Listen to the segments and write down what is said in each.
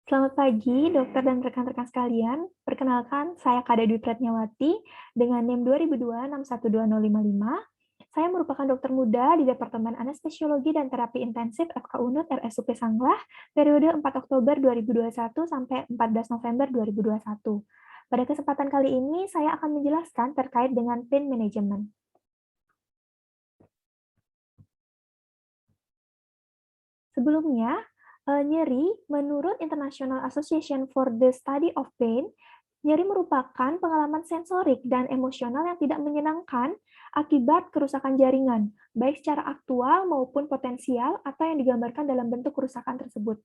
Selamat pagi, dokter dan rekan-rekan sekalian. Perkenalkan, saya Kak Dwi Pratnyawati dengan NIM 2002612055. Saya merupakan dokter muda di Departemen Anestesiologi dan Terapi Intensif FK Unut RSUP Sanglah, periode 4 Oktober 2021 sampai 14 November 2021. Pada kesempatan kali ini, saya akan menjelaskan terkait dengan pain management. Sebelumnya, nyeri menurut International Association for the Study of Pain, nyeri merupakan pengalaman sensorik dan emosional yang tidak menyenangkan akibat kerusakan jaringan, baik secara aktual maupun potensial atau yang digambarkan dalam bentuk kerusakan tersebut.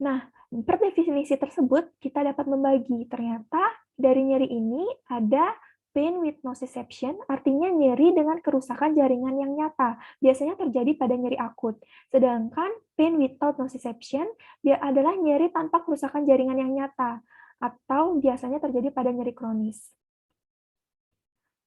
Nah, per definisi tersebut kita dapat membagi, ternyata dari nyeri ini ada pain with nociception, artinya nyeri dengan kerusakan jaringan yang nyata, biasanya terjadi pada nyeri akut. Sedangkan pain without nociception, dia adalah nyeri tanpa kerusakan jaringan yang nyata, atau biasanya terjadi pada nyeri kronis.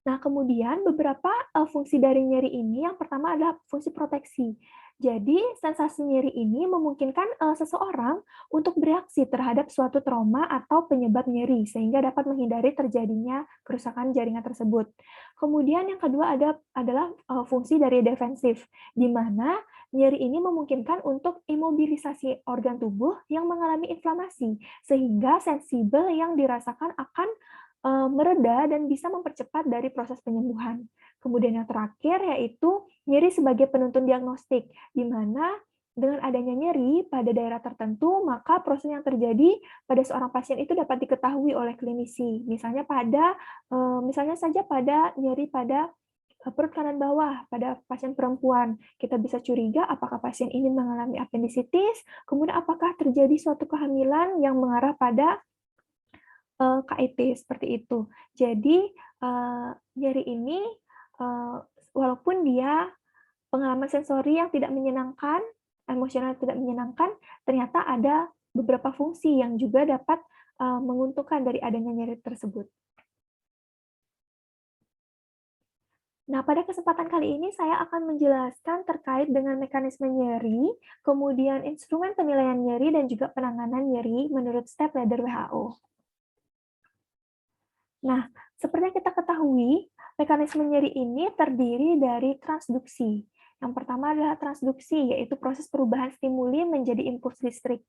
Nah, kemudian beberapa fungsi dari nyeri ini, yang pertama adalah fungsi proteksi. Jadi, sensasi nyeri ini memungkinkan seseorang untuk bereaksi terhadap suatu trauma atau penyebab nyeri, sehingga dapat menghindari terjadinya kerusakan jaringan tersebut. Kemudian yang kedua adalah fungsi dari defensif, di mana nyeri ini memungkinkan untuk imobilisasi organ tubuh yang mengalami inflamasi, sehingga sensibel yang dirasakan akan mereda dan bisa mempercepat dari proses penyembuhan. Kemudian yang terakhir yaitu nyeri sebagai penuntun diagnostik, di mana dengan adanya nyeri pada daerah tertentu, maka proses yang terjadi pada seorang pasien itu dapat diketahui oleh klinisi. Misalnya saja pada nyeri pada perut kanan bawah pada pasien perempuan. Kita bisa curiga apakah pasien ini mengalami apendisitis, kemudian apakah terjadi suatu kehamilan yang mengarah pada KIT seperti itu. Jadi, nyeri ini, eee, walaupun dia pengalaman sensori yang tidak menyenangkan, emosional tidak menyenangkan, ternyata ada beberapa fungsi yang juga dapat, menguntungkan dari adanya nyeri tersebut. Nah, pada kesempatan kali ini saya akan menjelaskan terkait dengan mekanisme nyeri, kemudian instrumen penilaian nyeri, dan juga penanganan nyeri menurut step ladder WHO. Nah, seperti yang kita ketahui, mekanisme nyeri ini terdiri dari transduksi. Yang pertama adalah transduksi, yaitu proses perubahan stimuli menjadi impuls listrik.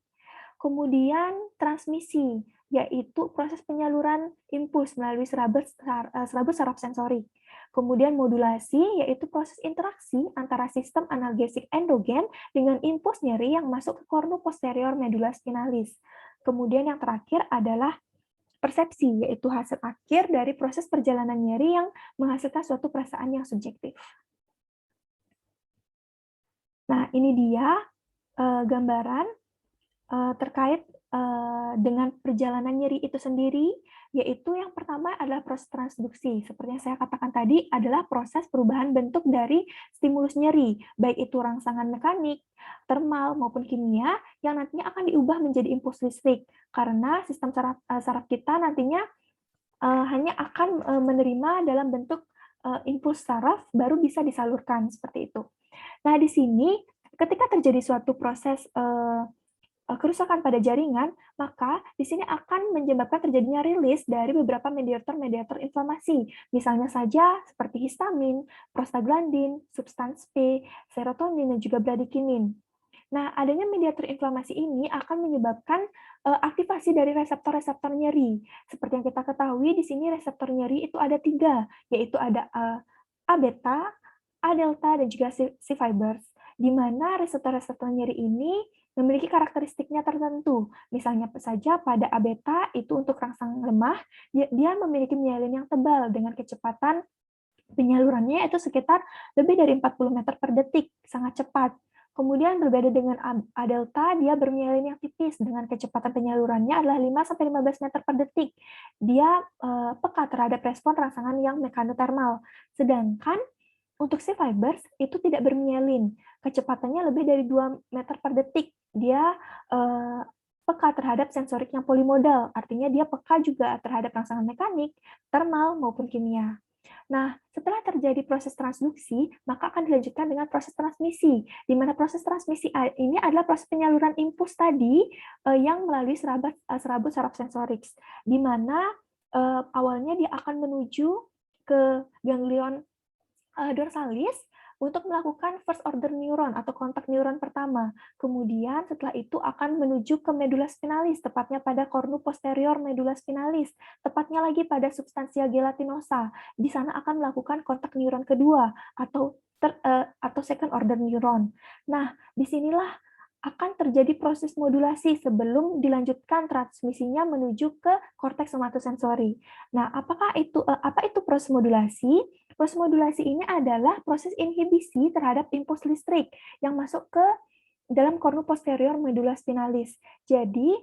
Kemudian transmisi, yaitu proses penyaluran impuls melalui serabut saraf sensorik. Kemudian modulasi, yaitu proses interaksi antara sistem analgesik endogen dengan impuls nyeri yang masuk ke kornu posterior medula spinalis. Kemudian yang terakhir adalah persepsi, yaitu hasil akhir dari proses perjalanan nyeri yang menghasilkan suatu perasaan yang subjektif. Nah, ini dia gambaran terkait dengan perjalanan nyeri itu sendiri, yaitu yang pertama adalah proses transduksi. Seperti yang saya katakan tadi, adalah proses perubahan bentuk dari stimulus nyeri, baik itu rangsangan mekanik, termal, maupun kimia, yang nantinya akan diubah menjadi impuls listrik, karena sistem saraf kita nantinya hanya akan menerima dalam bentuk impuls saraf, baru bisa disalurkan, seperti itu. Nah, di sini ketika terjadi suatu proses kerusakan pada jaringan, maka di sini akan menyebabkan terjadinya rilis dari beberapa mediator-mediator inflamasi. Misalnya saja seperti histamin, prostaglandin, substans P, serotonin, dan juga bradikinin. Nah, adanya mediator inflamasi ini akan menyebabkan aktivasi dari reseptor-reseptor nyeri. Seperti yang kita ketahui, di sini reseptor nyeri itu ada 3, yaitu ada A-beta, A-delta, dan juga C-fibers, di mana reseptor-reseptor nyeri ini memiliki karakteristiknya tertentu. Misalnya saja pada A-beta itu untuk rangsang lemah, dia memiliki myelin yang tebal dengan kecepatan penyalurannya itu sekitar lebih dari 40 meter per detik, sangat cepat. Kemudian berbeda dengan A-delta, dia bermyelin yang tipis dengan kecepatan penyalurannya adalah 5-15 meter per detik. Dia peka terhadap respon rangsangan yang mekanotermal. Sedangkan untuk C-fibers itu tidak bermyelin, kecepatannya lebih dari 2 meter per detik. Dia peka terhadap sensorik yang polimodal, artinya dia peka juga terhadap rangsangan mekanik, termal, maupun kimia. Nah, setelah terjadi proses transduksi, maka akan dilanjutkan dengan proses transmisi, di mana proses transmisi ini adalah proses penyaluran impuls tadi yang melalui serabut saraf sensorik, di mana awalnya dia akan menuju ke ganglion dorsalis untuk melakukan first order neuron atau kontak neuron pertama. Kemudian setelah itu akan menuju ke medula spinalis, tepatnya pada cornu posterior medula spinalis, tepatnya lagi pada substansia gelatinosa. Di sana akan melakukan kontak neuron kedua atau second order neuron. Nah, disinilah akan terjadi proses modulasi sebelum dilanjutkan transmisinya menuju ke korteks somatosensori. Nah, apa itu proses modulasi? Proses modulasi ini adalah proses inhibisi terhadap impuls listrik yang masuk ke dalam kornu posterior medula spinalis. Jadi,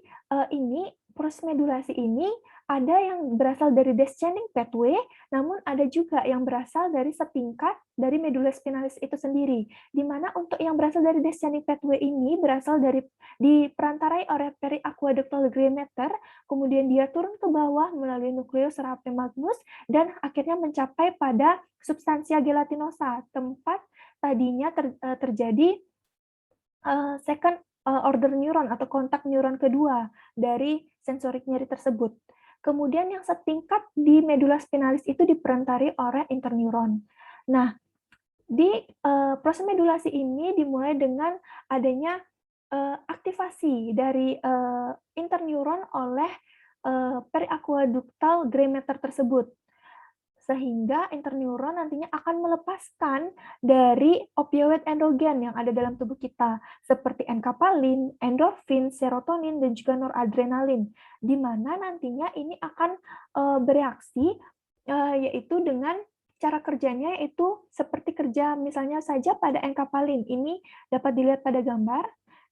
proses modulasi ini ada yang berasal dari descending pathway, namun ada juga yang berasal dari setingkat dari medula spinalis itu sendiri. Di mana untuk yang berasal dari descending pathway ini berasal dari diperantarai oleh periaqueductal gray matter, kemudian dia turun ke bawah melalui nukleus serape magnus dan akhirnya mencapai pada substansia gelatinosa, tempat tadinya terjadi second order neuron atau kontak neuron kedua dari sensorik nyeri tersebut. Kemudian yang setingkat di medula spinalis itu diperantari oleh interneuron. Nah, di proses modulasi ini dimulai dengan adanya aktivasi dari interneuron oleh periaqueductal gray matter tersebut, sehingga interneuron nantinya akan melepaskan dari opioid endogen yang ada dalam tubuh kita, seperti enkapalin, endorfin, serotonin, dan juga noradrenalin, di mana nantinya ini akan bereaksi, yaitu dengan cara kerjanya yaitu seperti kerja misalnya saja pada enkapalin. Ini dapat dilihat pada gambar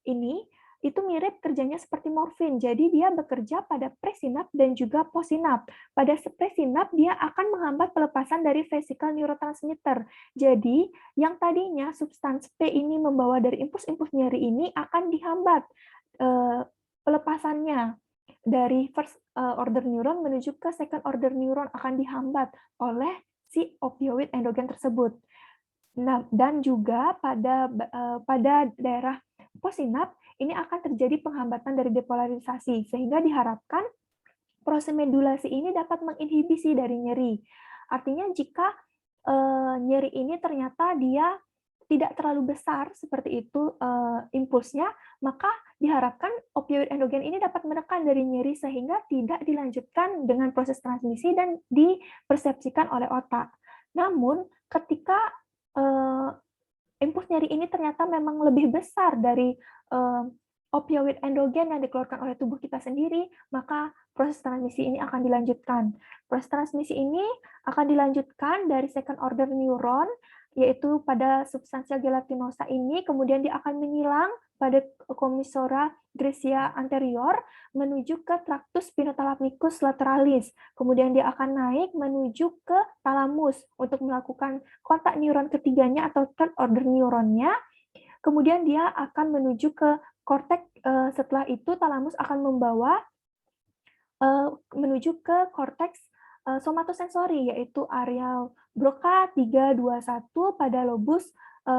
ini, itu mirip kerjanya seperti morfin. Jadi dia bekerja pada presinap dan juga postsinap. Pada presinap dia akan menghambat pelepasan dari vesicle neurotransmitter. Jadi yang tadinya substans P ini membawa dari impuls-impuls nyeri ini akan dihambat pelepasannya dari first order neuron menuju ke second order neuron akan dihambat oleh si opioid endogen tersebut. Nah, dan juga pada daerah postsinap ini akan terjadi penghambatan dari depolarisasi, sehingga diharapkan proses modulasi ini dapat menginhibisi dari nyeri. Artinya jika nyeri ini ternyata dia tidak terlalu besar seperti itu impulsnya, maka diharapkan opioid endogen ini dapat menekan dari nyeri sehingga tidak dilanjutkan dengan proses transmisi dan dipersepsikan oleh otak. Namun ketika impuls nyeri ini ternyata memang lebih besar dari opioid endogen yang dikeluarkan oleh tubuh kita sendiri, maka proses transmisi ini akan dilanjutkan. Proses transmisi ini akan dilanjutkan dari second order neuron, yaitu pada substansia gelatinosa ini, kemudian dia akan menyilang pada commissura gracia anterior menuju ke tractus spinothalamic lateralis. Kemudian dia akan naik menuju ke talamus untuk melakukan kontak neuron ketiganya atau third order neuronnya. Kemudian dia akan menuju ke korteks. Setelah itu talamus akan membawa menuju ke korteks somatosensori, yaitu areal Broca 321 pada lobus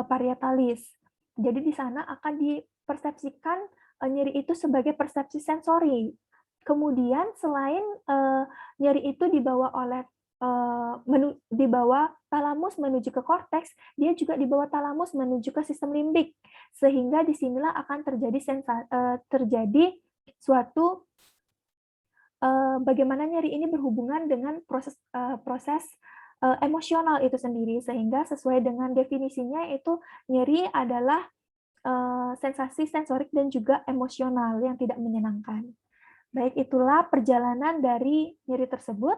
parietalis. Jadi di sana akan dipersepsikan nyeri itu sebagai persepsi sensori. Kemudian selain nyeri itu dibawa oleh dibawa talamus menuju ke korteks, dia juga dibawa talamus menuju ke sistem limbik, sehingga disinilah akan terjadi suatu bagaimana nyeri ini berhubungan dengan proses emosional itu sendiri, sehingga sesuai dengan definisinya itu nyeri adalah sensasi sensorik dan juga emosional yang tidak menyenangkan. Baik, itulah perjalanan dari nyeri tersebut.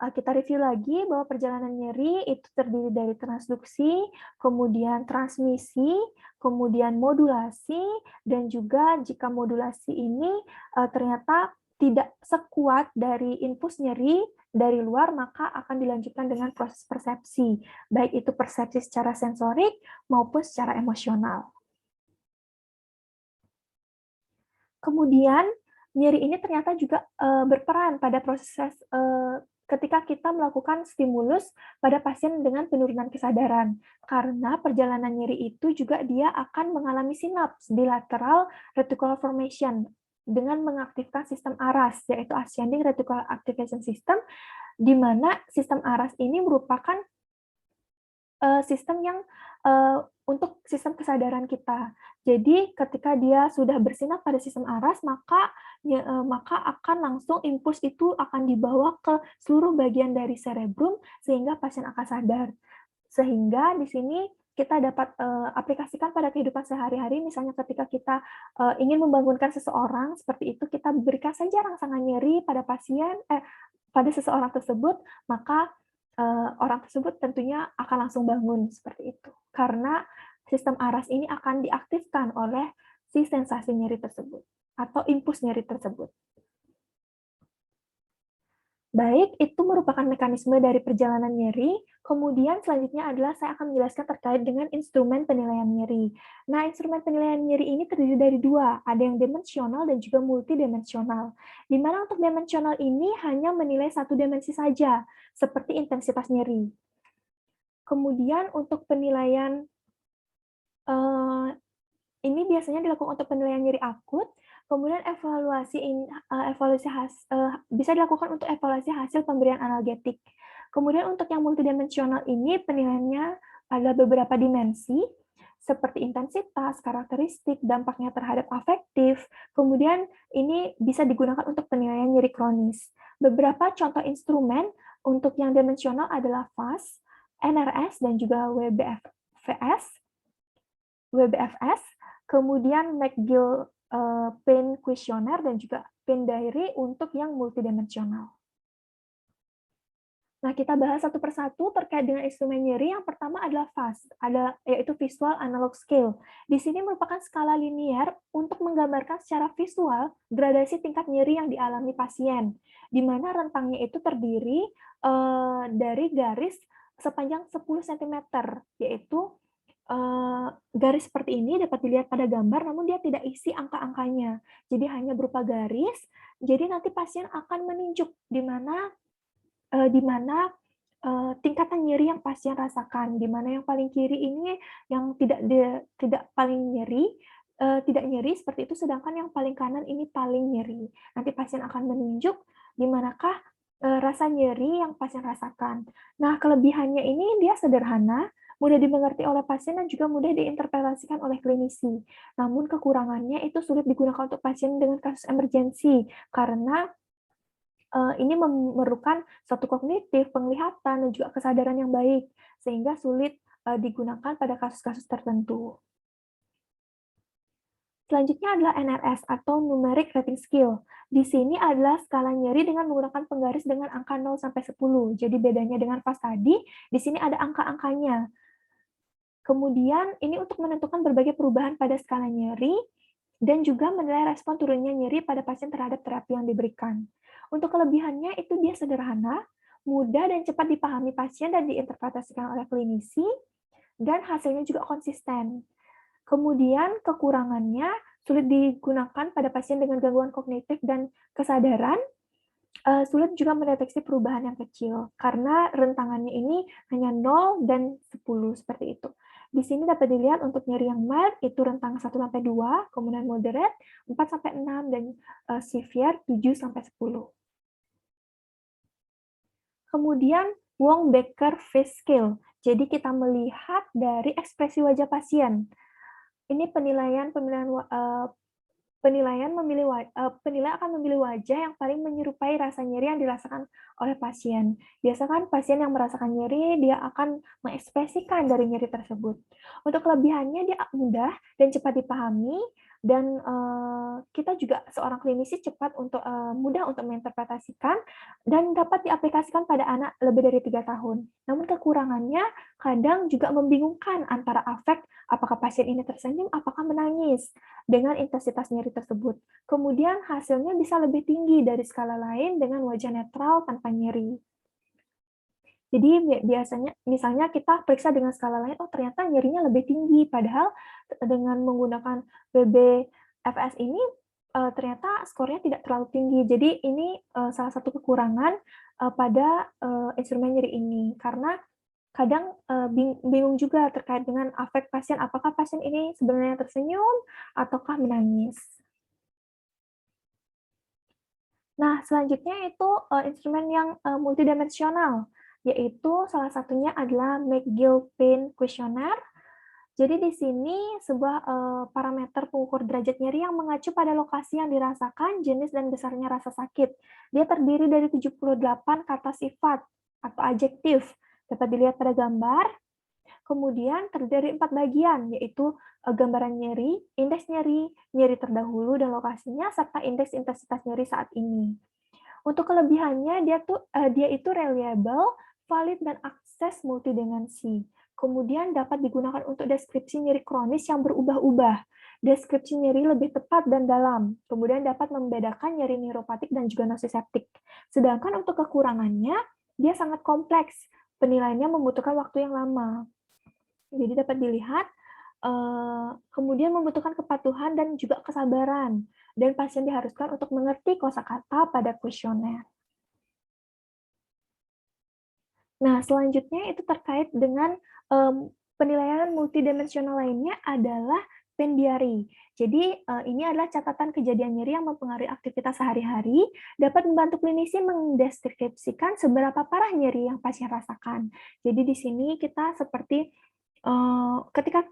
Kita review lagi bahwa perjalanan nyeri itu terdiri dari transduksi, kemudian transmisi, kemudian modulasi, dan juga jika modulasi ini ternyata tidak sekuat dari impuls nyeri dari luar, maka akan dilanjutkan dengan proses persepsi, baik itu persepsi secara sensorik maupun secara emosional. Kemudian, nyeri ini ternyata juga berperan pada proses ketika kita melakukan stimulus pada pasien dengan penurunan kesadaran. Karena perjalanan nyeri itu juga dia akan mengalami sinaps di lateral reticular formation dengan mengaktifkan sistem ARAS, yaitu Ascending Reticular Activation System, di mana sistem ARAS ini merupakan sistem yang untuk sistem kesadaran kita. Jadi ketika dia sudah bersinar pada sistem ARAS, maka akan langsung impuls itu akan dibawa ke seluruh bagian dari cerebrum sehingga pasien akan sadar. Sehingga di sini kita dapat aplikasikan pada kehidupan sehari-hari, misalnya ketika kita ingin membangunkan seseorang, seperti itu kita berikan saja rangsangan nyeri pada pada seseorang tersebut, maka orang tersebut tentunya akan langsung bangun seperti itu. Karena sistem ARAS ini akan diaktifkan oleh si sensasi nyeri tersebut atau impuls nyeri tersebut. Baik, itu merupakan mekanisme dari perjalanan nyeri. Kemudian selanjutnya adalah saya akan menjelaskan terkait dengan instrumen penilaian nyeri. Nah, instrumen penilaian nyeri ini terdiri dari dua, ada yang dimensional dan juga multidimensional. Di mana untuk dimensional ini hanya menilai satu dimensi saja, seperti intensitas nyeri. Kemudian untuk penilaian ini biasanya dilakukan untuk penilaian nyeri akut, kemudian bisa dilakukan untuk evaluasi hasil pemberian analgetik. Kemudian untuk yang multidimensional ini penilaiannya ada beberapa dimensi, seperti intensitas, karakteristik, dampaknya terhadap afektif. Kemudian ini bisa digunakan untuk penilaian nyeri kronis. Beberapa contoh instrumen untuk yang dimensional adalah FAS, NRS, dan juga WBFS, kemudian McGill Pain Questionnaire, dan juga Pain Diary untuk yang multidimensional. Nah, kita bahas satu persatu terkait dengan instrumen nyeri. Yang pertama adalah FAS, yaitu Visual Analog Scale. Di sini merupakan skala linear untuk menggambarkan secara visual gradasi tingkat nyeri yang dialami pasien, di mana rentangnya itu terdiri dari garis sepanjang 10 cm, yaitu garis seperti ini dapat dilihat pada gambar, namun dia tidak isi angka-angkanya. Jadi hanya berupa garis, jadi nanti pasien akan menunjuk di mana tingkatan nyeri yang pasien rasakan, di mana yang paling kiri ini yang tidak paling nyeri, tidak nyeri seperti itu, sedangkan yang paling kanan ini paling nyeri. Nanti pasien akan menunjuk di manakah rasa nyeri yang pasien rasakan. Nah, kelebihannya ini dia sederhana, mudah dimengerti oleh pasien dan juga mudah diinterpretasikan oleh klinisi. Namun kekurangannya itu sulit digunakan untuk pasien dengan kasus emergensi, karena ini memerlukan suatu kognitif, penglihatan, dan juga kesadaran yang baik, sehingga sulit digunakan pada kasus-kasus tertentu. Selanjutnya adalah NRS atau Numeric Rating Scale. Di sini adalah skala nyeri dengan menggunakan penggaris dengan angka 0 sampai 10. Jadi bedanya dengan FAS tadi, di sini ada angka-angkanya. Kemudian ini untuk menentukan berbagai perubahan pada skala nyeri dan juga menilai respon turunnya nyeri pada pasien terhadap terapi yang diberikan. Untuk kelebihannya itu dia sederhana, mudah dan cepat dipahami pasien dan diinterpretasikan oleh klinisi, dan hasilnya juga konsisten. Kemudian kekurangannya sulit digunakan pada pasien dengan gangguan kognitif dan kesadaran, sulit juga mendeteksi perubahan yang kecil, karena rentangannya ini hanya 0 dan 10, seperti itu. Di sini dapat dilihat untuk nyeri yang mild, itu rentang 1-2, kemudian moderate, 4-6, dan severe, 7-10. Kemudian, Wong-Baker Face Scale. Jadi kita melihat dari ekspresi wajah pasien. Ini penilaian akan memilih wajah yang paling menyerupai rasa nyeri yang dirasakan oleh pasien. Biasanya kan pasien yang merasakan nyeri, dia akan mengekspresikan dari nyeri tersebut. Untuk kelebihannya, dia mudah dan cepat dipahami, dan kita juga seorang klinisi mudah untuk menginterpretasikan dan dapat diaplikasikan pada anak lebih dari 3 tahun. Namun kekurangannya kadang juga membingungkan antara afek, apakah pasien ini tersenyum, apakah menangis, dengan intensitas nyeri tersebut. Kemudian hasilnya bisa lebih tinggi dari skala lain dengan wajah netral tanpa nyeri. Jadi biasanya, misalnya kita periksa dengan skala lain, oh ternyata nyerinya lebih tinggi, padahal dengan menggunakan WBFS ini ternyata skornya tidak terlalu tinggi. Jadi ini salah satu kekurangan pada instrumen nyeri ini, karena kadang bingung juga terkait dengan afek pasien, apakah pasien ini sebenarnya tersenyum ataukah menangis. Nah, selanjutnya itu instrumen yang multidimensional, yaitu salah satunya adalah McGill Pain Questionnaire. Jadi di sini sebuah parameter pengukur derajat nyeri yang mengacu pada lokasi yang dirasakan, jenis dan besarnya rasa sakit. Dia terdiri dari 78 kata sifat atau adjektif. Dapat dilihat pada gambar. Kemudian terdiri dari 4 bagian, yaitu gambaran nyeri, indeks nyeri, nyeri terdahulu dan lokasinya, serta indeks intensitas nyeri saat ini. Untuk kelebihannya, dia itu reliable, valid, dan akses multidimensi. Kemudian dapat digunakan untuk deskripsi nyeri kronis yang berubah-ubah. Deskripsi nyeri lebih tepat dan dalam. Kemudian dapat membedakan nyeri neuropatik dan juga nociceptik. Sedangkan untuk kekurangannya, dia sangat kompleks. Penilaiannya membutuhkan waktu yang lama. Jadi dapat dilihat, kemudian membutuhkan kepatuhan dan juga kesabaran, dan pasien diharuskan untuk mengerti kosakata pada kuesioner. Nah, selanjutnya itu terkait dengan penilaian multidimensional lainnya adalah pain diary. Jadi, ini adalah catatan kejadian nyeri yang mempengaruhi aktivitas sehari-hari, dapat membantu klinisi mendeskripsikan seberapa parah nyeri yang pasien rasakan. Jadi di sini kita seperti ketika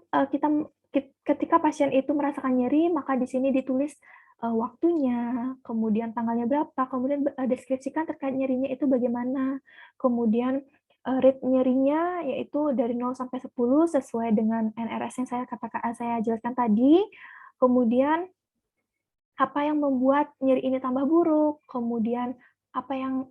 ketika pasien itu merasakan nyeri, maka di sini ditulis waktunya, kemudian tanggalnya berapa, kemudian deskripsikan terkait nyerinya itu bagaimana, kemudian rate nyerinya yaitu dari 0 sampai 10 sesuai dengan NRS yang saya jelaskan tadi. Kemudian apa yang membuat nyeri ini tambah buruk, kemudian apa yang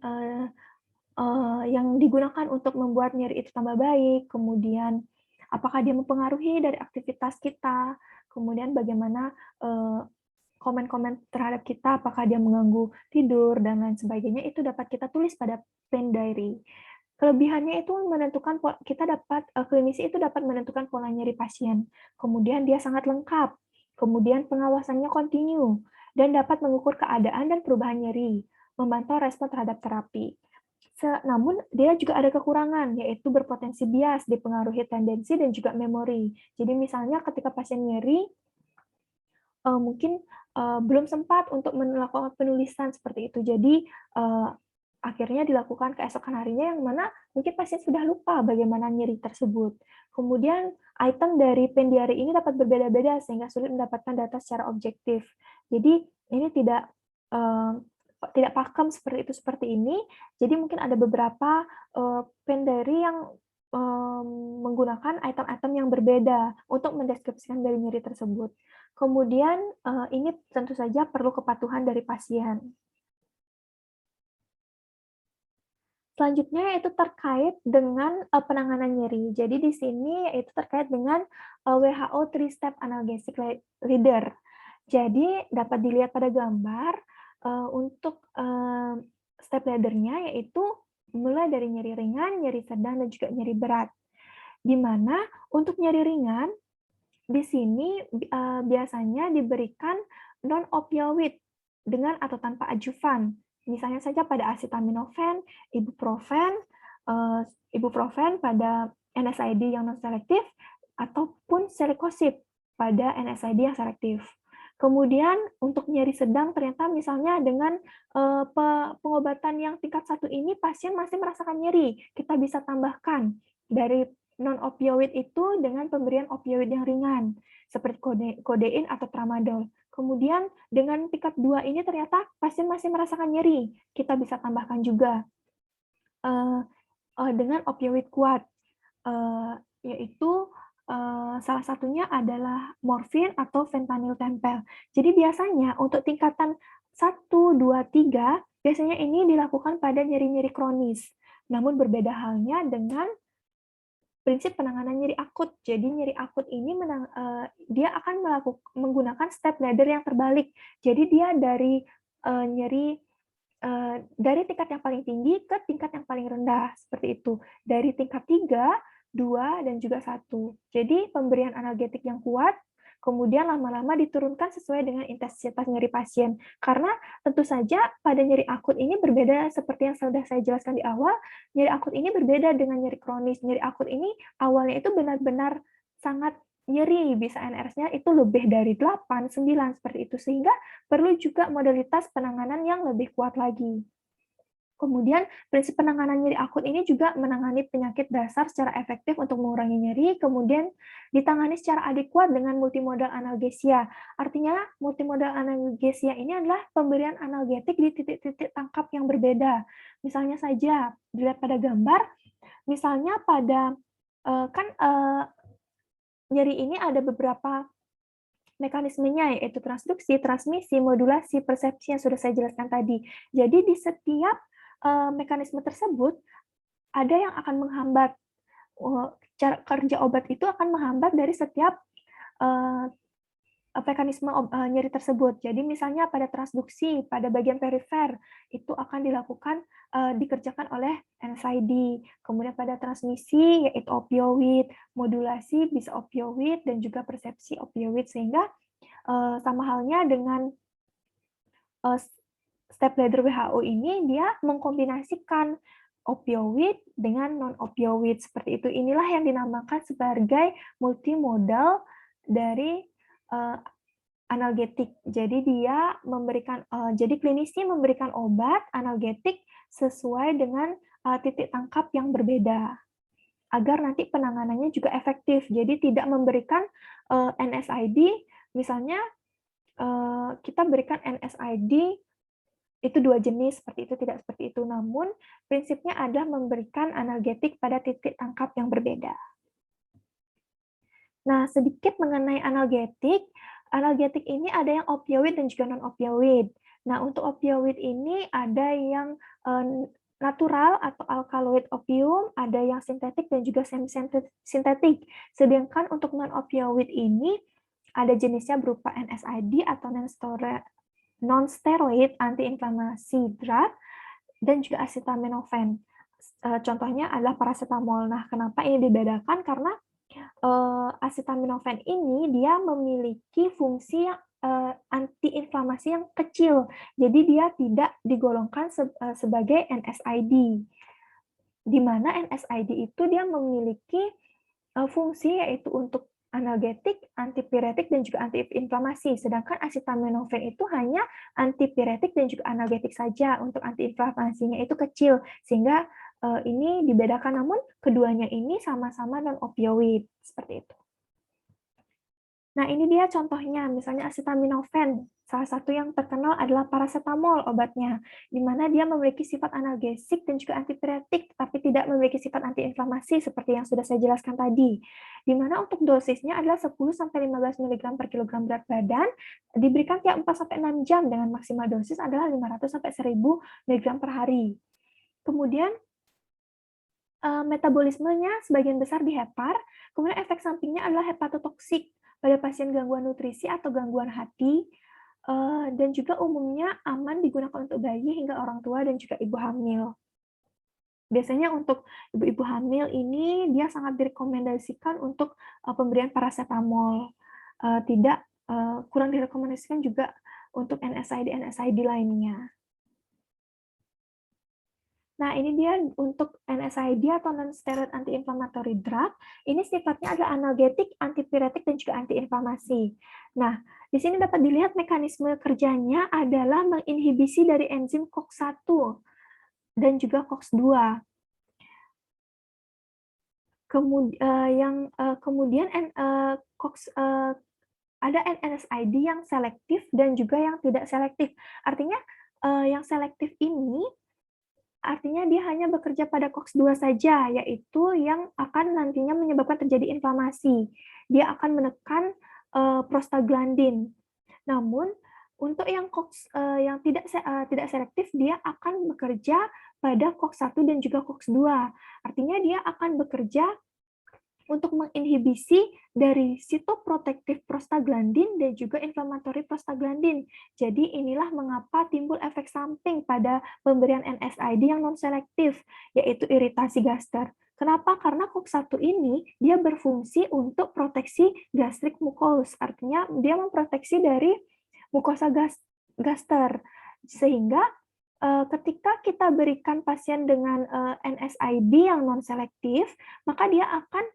digunakan untuk membuat nyeri itu tambah baik, kemudian apakah dia mempengaruhi dari aktivitas kita, kemudian bagaimana komen-komen terhadap kita, apakah dia mengganggu tidur, dan lain sebagainya, itu dapat kita tulis pada pain diary. Kelebihannya itu menentukan klinisi itu dapat menentukan pola nyeri pasien. Kemudian dia sangat lengkap. Kemudian pengawasannya kontinu dan dapat mengukur keadaan dan perubahan nyeri, memantau respon terhadap terapi. Namun dia juga ada kekurangan, yaitu berpotensi bias, dipengaruhi tendensi dan juga memori. Jadi misalnya ketika pasien nyeri, mungkin belum sempat untuk melakukan penulisan seperti itu. Jadi akhirnya dilakukan keesokan harinya yang mana mungkin pasien sudah lupa bagaimana nyeri tersebut. Kemudian item dari pain diary ini dapat berbeda-beda sehingga sulit mendapatkan data secara objektif. Jadi ini tidak pakem seperti ini. Jadi mungkin ada beberapa pain diary yang menggunakan item-item yang berbeda untuk mendeskripsikan dari nyeri tersebut. Kemudian ini tentu saja perlu kepatuhan dari pasien. Selanjutnya yaitu terkait dengan penanganan nyeri. Jadi di sini yaitu terkait dengan WHO 3-step analgesic leader. Jadi dapat dilihat pada gambar untuk step leader-nya yaitu mulai dari nyeri ringan, nyeri sedang, dan juga nyeri berat. Di mana untuk nyeri ringan di sini biasanya diberikan non-opioid dengan atau tanpa adjuvan. Misalnya saja pada acetaminophen, ibuprofen pada NSAID yang non-selektif, ataupun selikosib pada NSAID yang selektif. Kemudian untuk nyeri sedang ternyata misalnya dengan pengobatan yang tingkat 1 ini pasien masih merasakan nyeri, kita bisa tambahkan dari non-opioid itu dengan pemberian opioid yang ringan, seperti kodein atau tramadol. Kemudian dengan tingkat 2 ini ternyata pasien masih merasakan nyeri, kita bisa tambahkan juga dengan opioid kuat, yaitu salah satunya adalah morfin atau fentanyl tempel. Jadi biasanya untuk tingkatan 1, 2, 3, biasanya ini dilakukan pada nyeri-nyeri kronis. Namun berbeda halnya dengan prinsip penanganan nyeri akut. Jadi nyeri akut ini dia akan menggunakan step ladder yang terbalik. Jadi dia dari nyeri dari tingkat yang paling tinggi ke tingkat yang paling rendah, seperti itu. Dari tingkat 3, 2, dan juga 1. Jadi pemberian analgetik yang kuat, Kemudian lama-lama diturunkan sesuai dengan intensitas nyeri pasien. Karena tentu saja pada nyeri akut ini berbeda seperti yang sudah saya jelaskan di awal, nyeri akut ini berbeda dengan nyeri kronis. Nyeri akut ini awalnya itu benar-benar sangat nyeri, bisa NRS-nya itu lebih dari 8, 9, seperti itu. Sehingga perlu juga modalitas penanganan yang lebih kuat lagi. Kemudian, prinsip penanganan nyeri akut ini juga menangani penyakit dasar secara efektif untuk mengurangi nyeri, kemudian ditangani secara adekuat dengan multimodal analgesia. Artinya, multimodal analgesia ini adalah pemberian analgetik di titik-titik tangkap yang berbeda. Misalnya saja, dilihat pada gambar, misalnya pada nyeri ini ada beberapa mekanismenya, yaitu transduksi, transmisi, modulasi, persepsi yang sudah saya jelaskan tadi. Jadi di setiap mekanisme tersebut ada yang akan menghambat cara kerja obat itu akan menghambat dari setiap mekanisme nyeri tersebut. Jadi misalnya pada transduksi pada bagian perifer itu akan dilakukan dikerjakan oleh NSAID. Kemudian pada transmisi yaitu opioid, modulasi bisa opioid dan juga persepsi opioid sehingga sama halnya dengan step ladder WHO ini dia mengkombinasikan opioid dengan non-opioid seperti itu. Inilah yang dinamakan sebagai multimodal dari analgetik. Jadi dia memberikan jadi klinisi memberikan obat analgetik sesuai dengan titik tangkap yang berbeda agar nanti penanganannya juga efektif. Jadi tidak memberikan NSAID misalnya kita berikan NSAID itu 2 jenis, seperti itu, tidak seperti itu. Namun, prinsipnya adalah memberikan analgetik pada titik tangkap yang berbeda. Nah, sedikit mengenai analgetik. Analgetik ini ada yang opioid dan juga non-opioid. Nah, untuk opioid ini ada yang natural atau alkaloid opium, ada yang sintetik dan juga semi-sintetik. Sedangkan untuk non-opioid ini ada jenisnya berupa NSAID atau non-steroid anti-inflamasi drug dan juga acetaminophen. Contohnya adalah paracetamol. Nah, kenapa ini dibedakan? Karena acetaminophen ini dia memiliki fungsi anti-inflamasi yang kecil. Jadi dia tidak digolongkan sebagai NSAID. Di mana NSAID itu dia memiliki fungsi yaitu untuk analgetik, antipiretik, dan juga antiinflamasi. Sedangkan acetaminophen itu hanya antipiretik dan juga analgetik saja. Untuk antiinflamasinya itu kecil, sehingga ini dibedakan. Namun keduanya ini sama-sama non-opioid, seperti itu. Nah, ini dia contohnya, misalnya acetaminophen. Salah satu yang terkenal adalah paracetamol obatnya, di mana dia memiliki sifat analgesik dan juga antipiretik, tetapi tidak memiliki sifat antiinflamasi seperti yang sudah saya jelaskan tadi. Di mana untuk dosisnya adalah 10-15 mg per kilogram berat badan, diberikan tiap 4-6 jam dengan maksimal dosis adalah 500-1000 mg per hari. Kemudian, metabolismenya sebagian besar di hepar, kemudian efek sampingnya adalah hepatotoksik pada pasien gangguan nutrisi atau gangguan hati, dan juga umumnya aman digunakan untuk bayi hingga orang tua dan juga ibu hamil. Biasanya untuk ibu-ibu hamil ini dia sangat direkomendasikan untuk pemberian paracetamol. Tidak kurang direkomendasikan juga untuk NSAID lainnya. Nah, ini dia untuk NSAID atau non-steroid anti-inflammatory drug. Ini sifatnya adalah analgetik, antipiretik, dan juga antiinflamasi. Nah, di sini dapat dilihat mekanisme kerjanya adalah menginhibisi dari enzim COX-1 dan juga COX-2. Kemudian ada NSAID yang selektif dan juga yang tidak selektif. Artinya, yang selektif ini artinya dia hanya bekerja pada COX-2 saja, yaitu yang akan nantinya menyebabkan terjadi inflamasi. Dia akan menekan prostaglandin. Namun, untuk yang yang tidak selektif, dia akan bekerja pada COX-1 dan juga COX-2. Artinya dia akan bekerja untuk menginhibisi dari sitoprotektif prostaglandin dan juga inflamatory prostaglandin. Jadi inilah mengapa timbul efek samping pada pemberian NSAID yang non-selektif, yaitu iritasi gaster. Kenapa? Karena COX-1 ini dia berfungsi untuk proteksi gastrik mucus, artinya dia memproteksi dari mukosa gaster, sehingga ketika kita berikan pasien dengan NSAID yang non-selektif, maka dia akan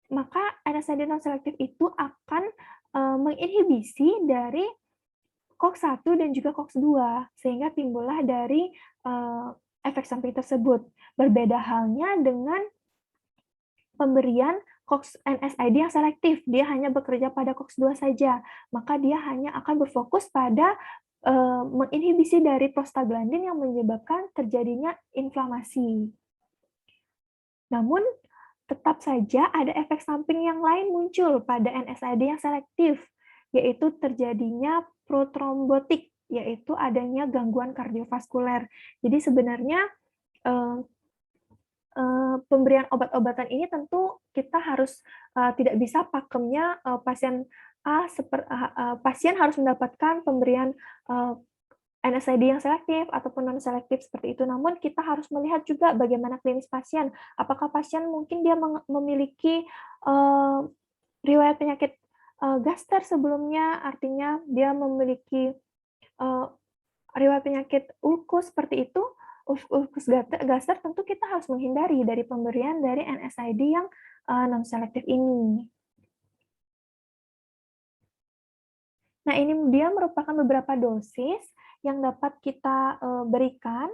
maka NSAID non-selektif itu akan menginhibisi dari COX-1 dan juga COX-2, sehingga timbullah dari efek samping tersebut. Berbeda halnya dengan pemberian NSAID yang selektif, dia hanya bekerja pada COX-2 saja, maka dia hanya akan berfokus pada menginhibisi dari prostaglandin yang menyebabkan terjadinya inflamasi. Namun, tetap saja ada efek samping yang lain muncul pada NSAID yang selektif, yaitu terjadinya protrombotik, yaitu adanya gangguan kardiovaskuler. Jadi sebenarnya pemberian obat-obatan ini tentu kita harus tidak bisa pakemnya pasien pasien harus mendapatkan pemberian NSAID yang selektif ataupun non-selektif seperti itu. Namun kita harus melihat juga bagaimana klinis pasien. Apakah pasien mungkin dia memiliki riwayat penyakit gaster sebelumnya, artinya dia memiliki riwayat penyakit ulkus seperti itu, ulkus gaster, tentu kita harus menghindari dari pemberian dari NSAID yang non-selektif ini. Nah, ini dia merupakan beberapa dosis yang dapat kita berikan.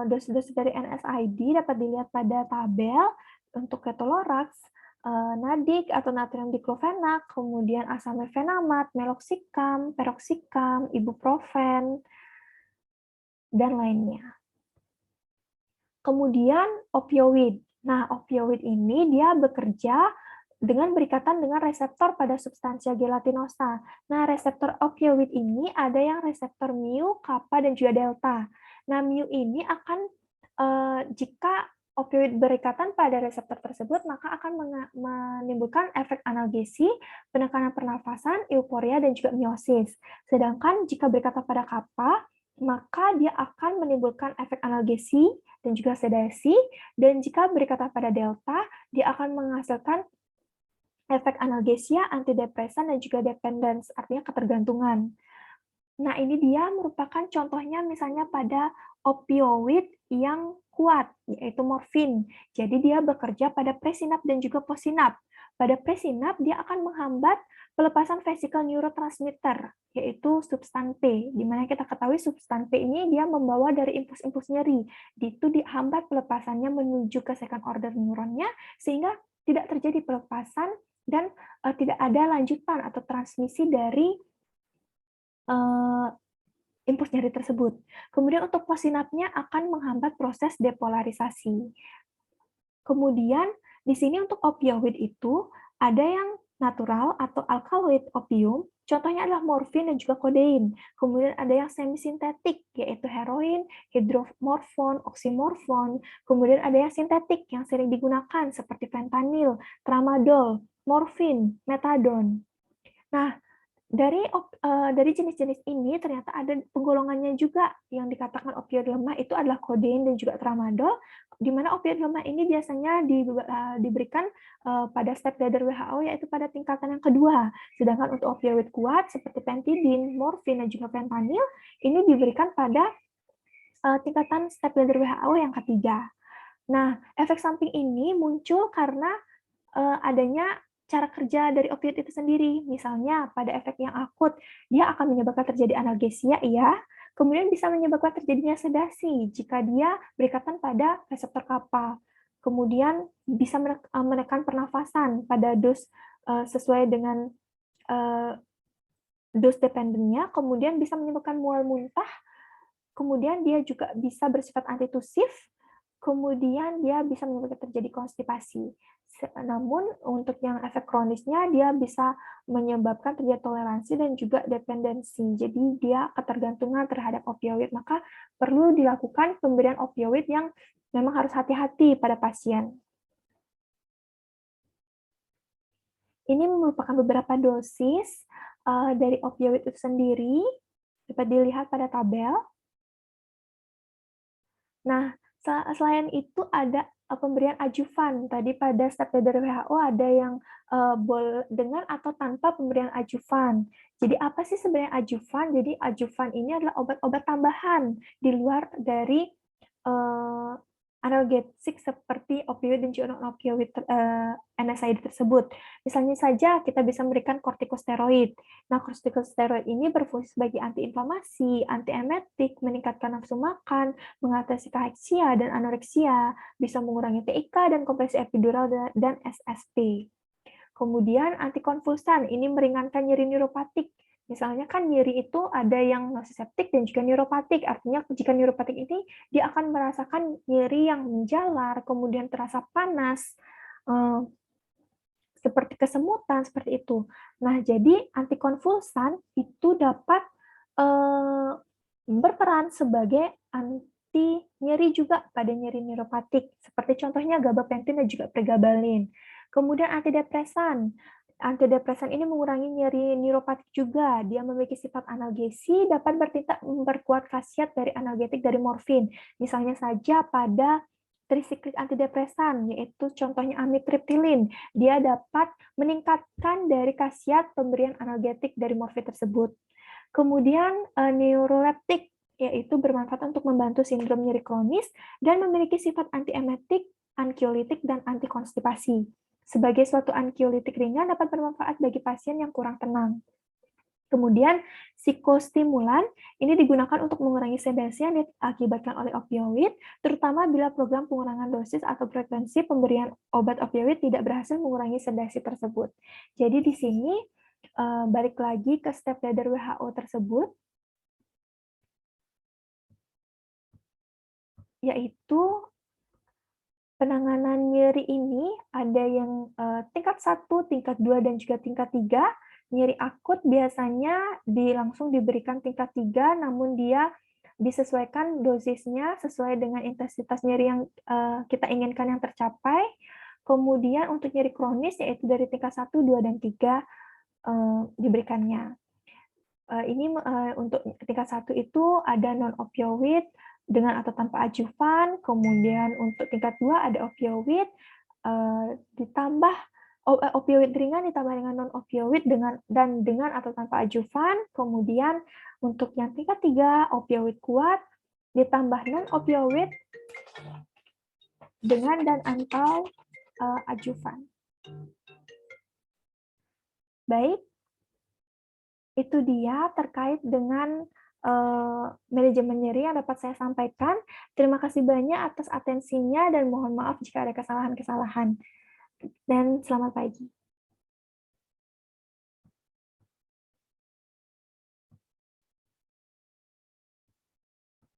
Dosis-dosis dari NSAID dapat dilihat pada tabel untuk ketorolax, nadik atau natrium diklofenak, kemudian asam mefenamat, meloxicam, peroxicam, ibuprofen, dan lainnya. Kemudian opioid. Nah, opioid ini dia bekerja dengan berikatan dengan reseptor pada substansia gelatinosa. Nah, reseptor opioid ini ada yang reseptor mu, kappa, dan juga delta. Nah, mu ini akan, jika opioid berikatan pada reseptor tersebut, maka akan menimbulkan efek analgesi, penekanan pernafasan, euforia, dan juga miosis. Sedangkan jika berikatan pada kappa, maka dia akan menimbulkan efek analgesi dan juga sedasi, dan jika berikatan pada delta, dia akan menghasilkan efek analgesia, antidepresan, dan juga dependence, artinya ketergantungan. Nah, ini dia merupakan contohnya misalnya pada opioid yang kuat, yaitu morfin. Jadi dia bekerja pada presinap dan juga postsinap. Pada presinap, dia akan menghambat pelepasan vesicle neurotransmitter, yaitu substan P, di mana kita ketahui substan P ini dia membawa dari impuls-impuls nyeri. Itu dihambat pelepasannya menuju ke second order neuronnya, sehingga tidak terjadi pelepasan dan tidak ada lanjutan atau transmisi dari impuls nyeri tersebut. Kemudian untuk postsinapnya akan menghambat proses depolarisasi. Kemudian di sini untuk opioid itu ada yang natural atau alkaloid opium, contohnya adalah morfin dan juga kodein. Kemudian ada yang semisintetik, yaitu heroin, hidromorfon, oksimorfon. Kemudian ada yang sintetik yang sering digunakan seperti fentanyl, tramadol, morfin, metadon. Nah, dari jenis-jenis ini ternyata ada penggolongannya juga yang dikatakan opioid lemah itu adalah kodein dan juga tramadol, di mana opioid lemah ini biasanya diberikan pada step ladder WHO yaitu pada tingkatan yang kedua. Sedangkan untuk opioid kuat seperti pentidin, morfin dan juga fentanyl ini diberikan pada tingkatan step ladder WHO yang ketiga. Nah, efek samping ini muncul karena adanya cara kerja dari opioid itu sendiri. Misalnya pada efek yang akut, dia akan menyebabkan terjadi analgesia, iya. Kemudian bisa menyebabkan terjadinya sedasi jika dia berikatan pada reseptor kappa. Kemudian bisa menekan pernafasan pada dos sesuai dengan dos dependennya. Kemudian bisa menyebabkan mual muntah. Kemudian dia juga bisa bersifat antitusif. Kemudian dia bisa menyebabkan terjadi konstipasi. Namun untuk yang efek kronisnya dia bisa menyebabkan terjadi toleransi dan juga dependensi. Jadi dia ketergantungan terhadap opioid. Maka perlu dilakukan pemberian opioid yang memang harus hati-hati pada pasien. Ini merupakan beberapa dosis dari opioid itu sendiri, dapat dilihat pada tabel. Nah, selain itu ada pemberian adjuvan. Tadi pada step dari WHO ada yang dengan atau tanpa pemberian adjuvan. Jadi apa sih sebenarnya adjuvan? Jadi adjuvan ini adalah obat-obat tambahan di luar dari eh, analgesik seperti opioid dan juga non-opioid NSAID tersebut. Misalnya saja kita bisa memberikan kortikosteroid. Nah, kortikosteroid ini berfungsi sebagai antiinflamasi, antiemetik, meningkatkan nafsu makan, mengatasi kaheksia dan anoreksia, bisa mengurangi TIK dan kompresi epidural dan SSP. Kemudian antikonvulsan, ini meringankan nyeri neuropatik. Misalnya kan nyeri itu ada yang nociceptik dan juga neuropatik. Artinya jika neuropatik ini dia akan merasakan nyeri yang menjalar, kemudian terasa panas, seperti kesemutan, seperti itu. Nah, jadi antikonvulsan itu dapat berperan sebagai anti nyeri juga pada nyeri neuropatik, seperti contohnya gabapentin dan juga pregabalin. Kemudian antidepresan. Antidepresan ini mengurangi nyeri neuropatik juga. Dia memiliki sifat analgesi, dapat bertindak memperkuat khasiat dari analgetik dari morfin. Misalnya saja pada trisiklik antidepresan, yaitu contohnya amitriptilin. Dia dapat meningkatkan dari khasiat pemberian analgetik dari morfin tersebut. Kemudian neuroleptik, yaitu bermanfaat untuk membantu sindrom nyeri kronis dan memiliki sifat antiemetik, ankiolitik, dan antikonstipasi. Sebagai suatu ankiolitik ringan dapat bermanfaat bagi pasien yang kurang tenang. Kemudian psikostimulan ini digunakan untuk mengurangi sedasi yang diakibatkan oleh opioid, terutama bila program pengurangan dosis atau frekuensi pemberian obat opioid tidak berhasil mengurangi sedasi tersebut. Jadi di sini balik lagi ke step ladder WHO tersebut, yaitu penanganan nyeri ini ada yang tingkat 1, tingkat 2, dan juga tingkat 3. Nyeri akut biasanya langsung diberikan tingkat 3, namun dia disesuaikan dosisnya sesuai dengan intensitas nyeri yang kita inginkan yang tercapai. Kemudian untuk nyeri kronis, yaitu dari tingkat 1, 2, dan 3 diberikannya. Ini untuk tingkat 1 itu ada non-opioid, dengan atau tanpa adjuvan, kemudian untuk tingkat 2 ada opioid, ditambah opioid ringan ditambah dengan non-opioid dengan atau tanpa adjuvan, kemudian untuk yang tingkat 3 opioid kuat, ditambah non-opioid dengan dan atau adjuvan. Baik, itu dia terkait dengan manajemen nyeri yang dapat saya sampaikan. Terima kasih banyak atas atensinya dan mohon maaf jika ada kesalahan-kesalahan. Dan selamat pagi.